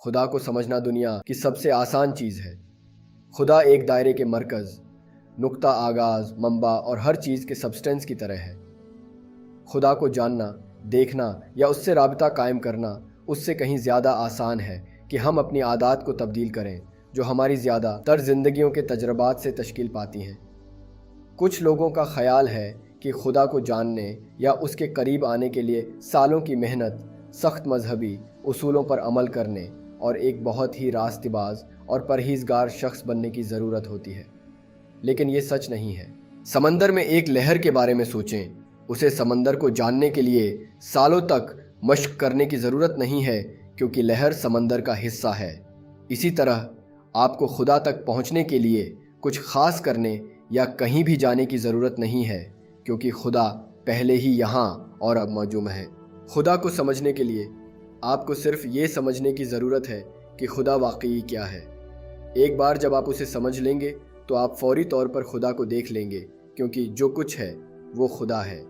خدا کو سمجھنا دنیا کی سب سے آسان چیز ہے۔ خدا ایک دائرے کے مرکز، نقطہ آغاز، منبع اور ہر چیز کے سبسٹنس کی طرح ہے۔ خدا کو جاننا، دیکھنا یا اس سے رابطہ قائم کرنا اس سے کہیں زیادہ آسان ہے کہ ہم اپنی عادات کو تبدیل کریں جو ہماری زیادہ تر زندگیوں کے تجربات سے تشکیل پاتی ہیں۔ کچھ لوگوں کا خیال ہے کہ خدا کو جاننے یا اس کے قریب آنے کے لیے سالوں کی محنت، سخت مذہبی اصولوں پر عمل کرنے اور ایک بہت ہی راست باز اور پرہیزگار شخص بننے کی ضرورت ہوتی ہے، لیکن یہ سچ نہیں ہے۔ سمندر میں ایک لہر کے بارے میں سوچیں۔ اسے سمندر کو جاننے کے لیے سالوں تک مشق کرنے کی ضرورت نہیں ہے، کیونکہ لہر سمندر کا حصہ ہے۔ اسی طرح آپ کو خدا تک پہنچنے کے لیے کچھ خاص کرنے یا کہیں بھی جانے کی ضرورت نہیں ہے، کیونکہ خدا پہلے ہی یہاں اور اب موجود ہے۔ خدا کو سمجھنے کے لیے آپ کو صرف یہ سمجھنے کی ضرورت ہے کہ خدا واقعی کیا ہے۔ ایک بار جب آپ اسے سمجھ لیں گے تو آپ فوری طور پر خدا کو دیکھ لیں گے، کیونکہ جو کچھ ہے وہ خدا ہے۔